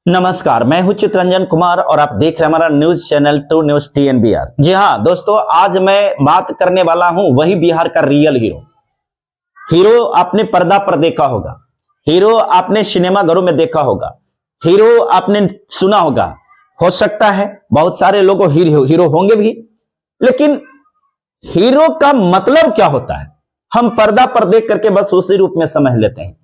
नमस्कार, मैं हूं चितरंजन कुमार और आप देख रहे हैं हमारा news channel two news TNBR। जी हां दोस्तों, आज मैं बात करने वाला हूं वही बिहार का रियल हीरो आपने पर्दा पर देखा होगा, हीरो आपने सिनेमा घरों में देखा होगा, हीरो आपने सुना होगा। हो सकता है बहुत सारे लोग हीरो होंगे भी, लेकिन हीरो का मतलब क्या होता है हम पर्दा पर देख करके बस उसी रूप में समझ लेते हैं।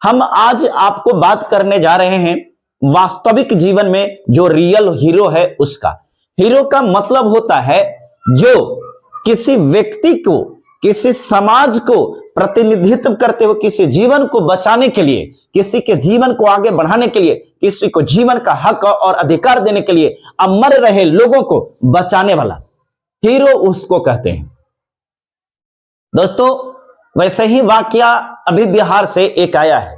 हम आज आपको बात करने जा रहे हैं वास्तविक जीवन में जो रियल हीरो है उसका। हीरो का मतलब होता है जो किसी व्यक्ति को, किसी समाज को प्रतिनिधित्व करते हुए किसी जीवन को बचाने के लिए, किसी के जीवन को आगे बढ़ाने के लिए, किसी को जीवन का हक और अधिकार देने के लिए मर रहे लोगों को बचाने वाला हीरो उसको कहते हैं। दोस्तों, वैसे ही वाकया अभी बिहार से एक आया है।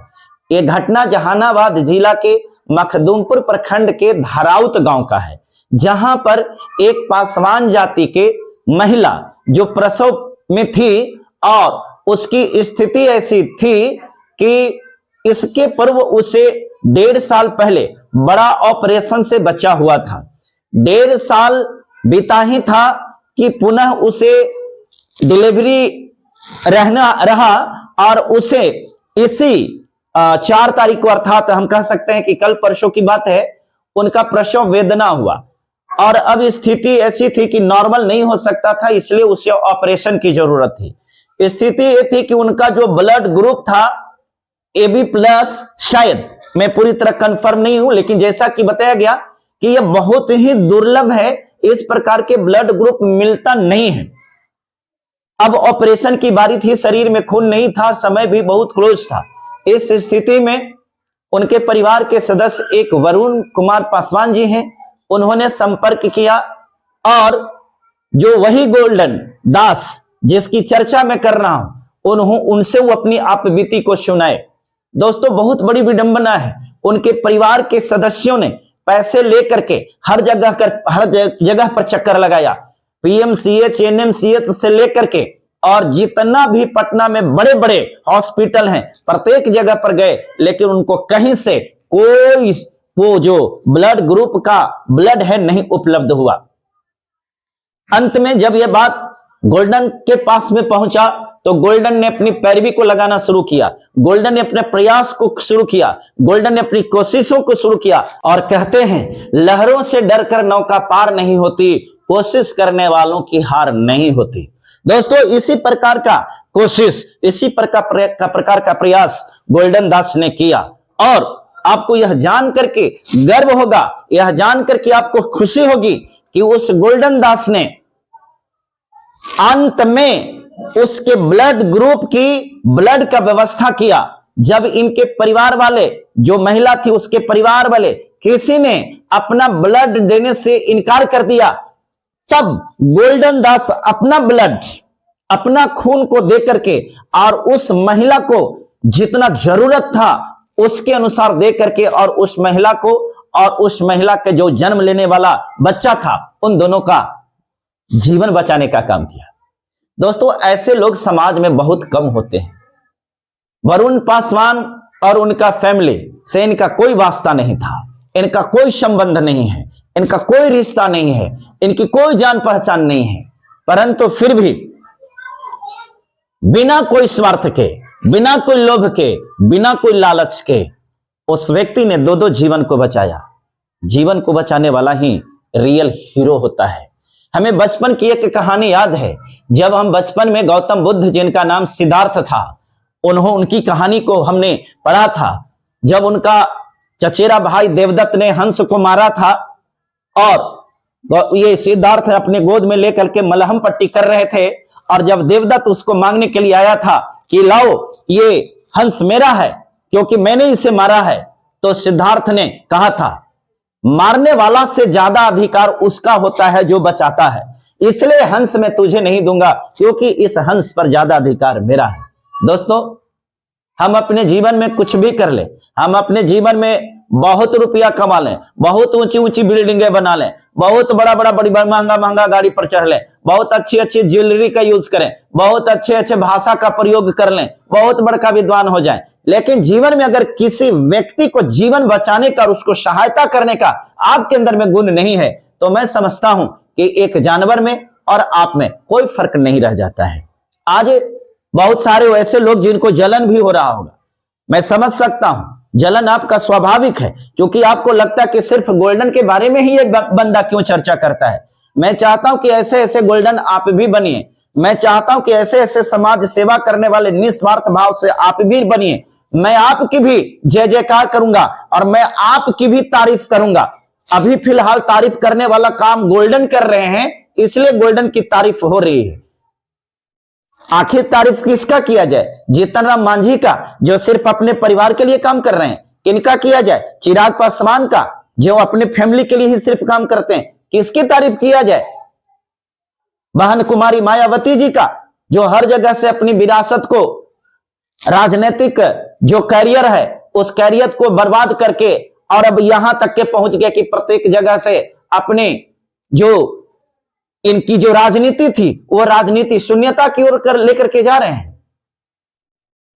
यह घटना जहानाबाद जिला के मखदूमपुर प्रखंड के धाराउत गांव का है, जहां पर एक पासवान जाति के महिला जो प्रसव में थी और उसकी स्थिति ऐसी थी कि इसके पूर्व उसे 1.5 साल पहले बड़ा ऑपरेशन से बचा हुआ था। 1.5 साल बीता ही था कि पुनः उसे डिलीवरी रहा और उसे इसी 4 तारीख को, अर्थात हम कह सकते हैं कि कल परसों की बात है, उनका प्रसव वेदना हुआ और अब स्थिति ऐसी थी कि नॉर्मल नहीं हो सकता था, इसलिए उसे ऑपरेशन की जरूरत थी। स्थिति ये थी कि उनका जो ब्लड ग्रुप था AB+, शायद मैं पूरी तरह कंफर्म नहीं हूं, लेकिन जैसा कि बताया गया कि यह बहुत ही दुर्लभ है, इस प्रकार के ब्लड ग्रुप मिलता नहीं है। अब ऑपरेशन की बारी थी, शरीर में खून नहीं था, समय भी बहुत क्लोज था। इस स्थिति में उनके परिवार के सदस्य एक वरुण कुमार पासवान जी हैं, उन्होंने संपर्क किया और जो वही गोल्डन दास जिसकी चर्चा मैं कर रहा हूं, उनसे वो अपनी आपबीती को सुनाए। दोस्तों, बहुत बड़ी विडंबना है, उनके परिवार के सदस्यों ने पैसे लेकर के हर जगह पर चक्कर लगाया, PMCH, NMCH से लेकर के और जितना भी पटना में बड़े बड़े हॉस्पिटल हैं प्रत्येक जगह पर गए, लेकिन उनको कहीं से कोई वो जो ब्लड ग्रुप का ब्लड है नहीं उपलब्ध हुआ। अंत में जब यह बात गोल्डन के पास में पहुंचा तो गोल्डन ने अपनी पैरवी को लगाना शुरू किया, गोल्डन ने अपने प्रयास को शुरू किया, गोल्डन ने अपनी कोशिशों को शुरू किया और कहते हैं लहरों से डरकर नौका पार नहीं होती, कोशिश करने वालों की हार नहीं होती। दोस्तों, इसी प्रकार का कोशिश, इसी प्रकार का प्रयास गोल्डन दास ने किया और आपको यह जान करके गर्व होगा, यह जान करके आपको खुशी होगी कि उस गोल्डन दास ने अंत में उसके ब्लड ग्रुप की ब्लड का व्यवस्था किया। जब इनके परिवार वाले, जो महिला थी उसके परिवार वाले किसी ने अपना ब्लड देने से इनकार कर दिया, तब गोल्डन दास अपना ब्लड, अपना खून को दे करके और उस महिला को जितना जरूरत था उसके अनुसार दे करके और उस महिला को और उस महिला के जो जन्म लेने वाला बच्चा था उन दोनों का जीवन बचाने का काम किया। दोस्तों, ऐसे लोग समाज में बहुत कम होते हैं। वरुण पासवान और उनका फैमिली से इनका कोई वास्ता नहीं था, इनका कोई संबंध नहीं है, इनका कोई रिश्ता नहीं है, इनकी कोई जान पहचान नहीं है, परंतु फिर भी बिना कोई स्वार्थ के, बिना कोई लोभ के, बिना कोई लालच के उस व्यक्ति ने 2 जीवन को बचाया। जीवन को बचाने वाला ही रियल हीरो होता है। हमें बचपन की एक कहानी याद है, जब हम बचपन में गौतम बुद्ध, जिनका नाम सिद्धार्थ था, उनकी कहानी को हमने पढ़ा था। जब उनका चचेरा भाई देवदत्त ने हंस को मारा था और ये सिद्धार्थ अपने गोद में लेकर के मलहम पट्टी कर रहे थे और जब देवदत्त उसको मांगने के लिए आया था कि लाओ ये हंस मेरा है क्योंकि मैंने इसे मारा है, तो सिद्धार्थ ने कहा था मारने वाला से ज्यादा अधिकार उसका होता है जो बचाता है, इसलिए हंस मैं तुझे नहीं दूंगा क्योंकि इस हंस पर ज्यादा अधिकार मेरा है। दोस्तों, हम अपने जीवन में कुछ भी कर ले, हम अपने जीवन में बहुत रुपया कमा लें, बहुत ऊंची ऊंची बिल्डिंगें बना लें, बहुत बड़ी महंगा महंगा गाड़ी पर चढ़ लें, बहुत अच्छी अच्छी ज्वेलरी का यूज करें, बहुत अच्छे अच्छे भाषा का प्रयोग कर लें, बहुत बड़का विद्वान हो जाएं, लेकिन जीवन में अगर किसी व्यक्ति को जीवन बचाने का और उसको सहायता करने का आपके अंदर में गुण नहीं है, तो मैं समझता हूं कि एक जानवर में और आप में कोई फर्क नहीं रह जाता है। आज बहुत सारे वैसे लोग जिनको जलन भी हो रहा होगा, मैं समझ सकता हूं, जलन आपका स्वाभाविक है, क्योंकि आपको लगता है कि सिर्फ गोल्डन के बारे में ही ये बंदा क्यों चर्चा करता है। मैं चाहता हूं कि ऐसे ऐसे गोल्डन आप भी बनिए, मैं चाहता हूं कि ऐसे ऐसे समाज सेवा करने वाले निस्वार्थ भाव से आप भी बनिए। मैं आपकी भी जय जयकार करूंगा और मैं आपकी भी तारीफ करूंगा। अभी फिलहाल तारीफ करने वाला काम गोल्डन कर रहे हैं, इसलिए गोल्डन की तारीफ हो रही है। आखिर तारीफ किसका किया जाए? जीतन राम मांझी का, जो सिर्फ अपने परिवार के लिए काम कर रहे हैं। किनका किया जाए? चिराग पासवान का, जो अपने फैमिली के लिए ही सिर्फ काम करते हैं। किसकी तारीफ किया जाए? बहन कुमारी मायावती जी का, जो हर जगह से अपनी विरासत को, राजनीतिक जो कैरियर है उस कैरियर को बर्बाद करके और अब यहां तक के पहुंच गया कि प्रत्येक जगह से अपने जो इनकी जो राजनीति थी वो राजनीति शून्यता की ओर लेकर के जा रहे हैं।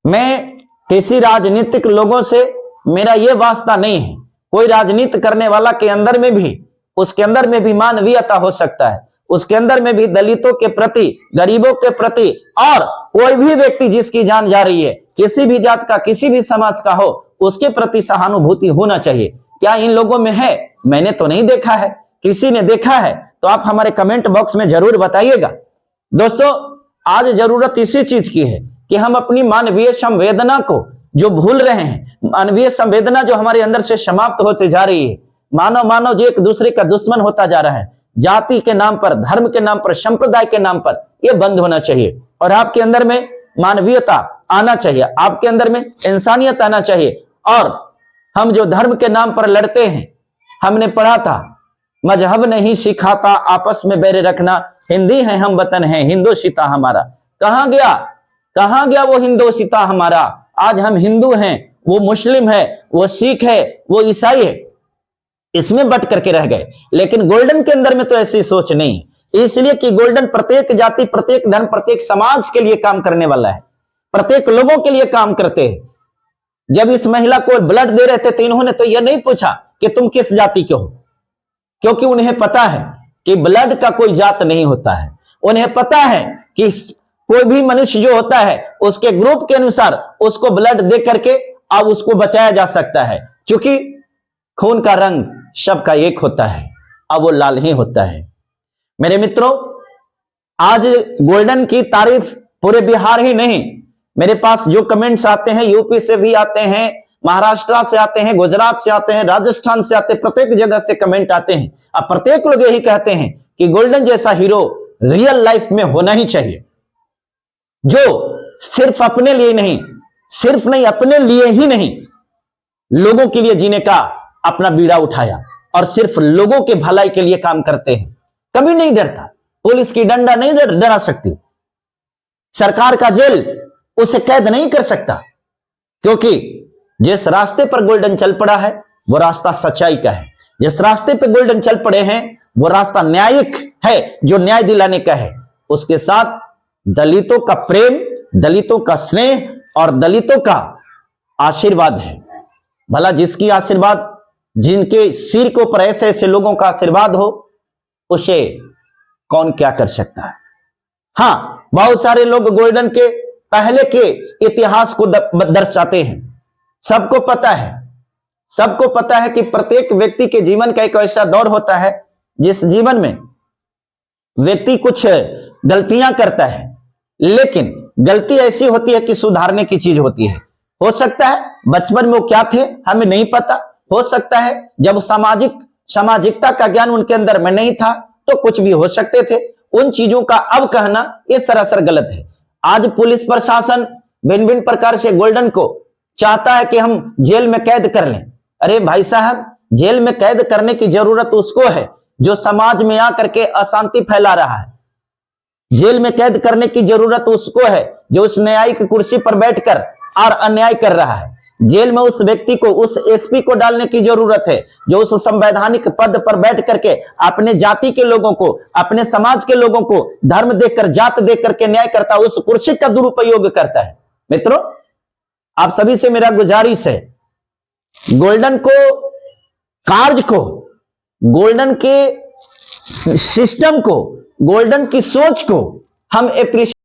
मैं किसी राजनीतिक लोगों से मेरा यह वास्ता नहीं है। कोई राजनीति करने वाला के अंदर में भी, उसके अंदर में भी मानवीयता हो सकता है, उसके अंदर में भी दलितों के प्रति, गरीबों के प्रति, और कोई भी व्यक्ति जिसकी जान जा रही है, किसी भी जात का, किसी भी समाज का हो, उसके प्रति सहानुभूति होना चाहिए। क्या इन लोगों में है? मैंने तो नहीं देखा है। किसी ने देखा है तो आप हमारे कमेंट बॉक्स में जरूर बताइएगा। दोस्तों, आज जरूरत इसी चीज की है कि हम अपनी मानवीय संवेदना को जो भूल रहे हैं, मानवीय संवेदना जो हमारे अंदर से समाप्त होते जा रही है, मानव जो एक दूसरे का दुश्मन होता जा रहा है, जाति के नाम पर, धर्म के नाम पर, संप्रदाय के नाम पर, यह बंद होना चाहिए और आपके अंदर में मानवीयता आना चाहिए, आपके अंदर में इंसानियत आना चाहिए। और हम जो धर्म के नाम पर लड़ते हैं, हमने पढ़ा था, मजहब नहीं सिखाता आपस में बैर रखना, हिंदी है हम वतन है हिंदोशिता हमारा। कहां गया वो हिंदोशिता हमारा? आज हम हिंदू हैं, वो मुस्लिम है, वो सिख है, वो ईसाई है, इसमें बट करके रह गए। लेकिन गोल्डन के अंदर में तो ऐसी सोच नहीं है, इसलिए कि गोल्डन प्रत्येक जाति, प्रत्येक धर्म, प्रत्येक समाज के लिए काम करने वाला है, प्रत्येक लोगों के लिए काम करते हैं। जब इस महिला को ब्लड दे रहे थे तो इन्होंने तो यह नहीं पूछा कि तुम किस जाति के हो, क्योंकि उन्हें पता है कि ब्लड का कोई जात नहीं होता है। उन्हें पता है कि कोई भी मनुष्य जो होता है उसके ग्रुप के अनुसार उसको ब्लड दे करके अब उसको बचाया जा सकता है, क्योंकि खून का रंग सबका एक होता है, अब वो लाल ही होता है। मेरे मित्रों, आज गोल्डन की तारीफ पूरे बिहार ही नहीं, मेरे पास जो कमेंट्स आते हैं यूपी से भी आते हैं, महाराष्ट्र से आते हैं, गुजरात से आते हैं, राजस्थान से आते हैं, प्रत्येक जगह से कमेंट आते हैं। अब प्रत्येक लोग यही कहते हैं कि गोल्डन जैसा हीरो रियल लाइफ में होना ही चाहिए, जो सिर्फ अपने लिए नहीं, सिर्फ नहीं अपने लिए ही नहीं, लोगों के लिए जीने का अपना बीड़ा उठाया और सिर्फ लोगों के भलाई के लिए काम करते हैं। कभी नहीं डरता, पुलिस की डंडा नहीं डरा सकती, सरकार का जेल उसे कैद नहीं कर सकता, क्योंकि जिस रास्ते पर गोल्डन चल पड़ा है वो रास्ता सच्चाई का है। जिस रास्ते पे गोल्डन चल पड़े हैं वो रास्ता न्यायिक है, जो न्याय दिलाने का है। उसके साथ दलितों का प्रेम, दलितों का स्नेह और दलितों का आशीर्वाद है। भला जिसकी आशीर्वाद, जिनके सिर के ऊपर ऐसे ऐसे लोगों का आशीर्वाद हो, उसे कौन क्या कर सकता है। हां, बहुत सारे लोग गोल्डन के पहले के इतिहास को दर्शाते हैं। सबको पता है कि प्रत्येक व्यक्ति के जीवन का एक ऐसा दौर होता है जिस जीवन में व्यक्ति कुछ गलतियां करता है, लेकिन गलती ऐसी होती है कि सुधारने की चीज होती है। हो सकता है बचपन में वो क्या थे हमें नहीं पता, हो सकता है जब सामाजिकता का ज्ञान उनके अंदर में नहीं था तो कुछ भी हो सकते थे। उन चीजों का अब कहना ये सरासर गलत है। आज पुलिस प्रशासन भिन्न भिन्न प्रकार से गोल्डन को चाहता है कि हम जेल में कैद कर लें। अरे भाई साहब, जेल में कैद करने की जरूरत उसको है जो समाज में आकर के अशांति फैला रहा है। जेल में कैद करने की जरूरत उसको है जो उस न्यायिक कुर्सी पर बैठकर और अन्याय कर रहा है। जेल में उस व्यक्ति को, उस एसपी को डालने की जरूरत है जो उस संवैधानिक पद पर बैठ करके अपने जाति के लोगों को, अपने समाज के लोगों को धर्म देकर, जात देख करके न्याय करता है, उस कुर्सी का दुरुपयोग करता है। मित्रों, आप सभी से मेरा गुजारिश है, गोल्डन को, कार्य को, गोल्डन के सिस्टम को, गोल्डन की सोच को हम एप्रिशिएट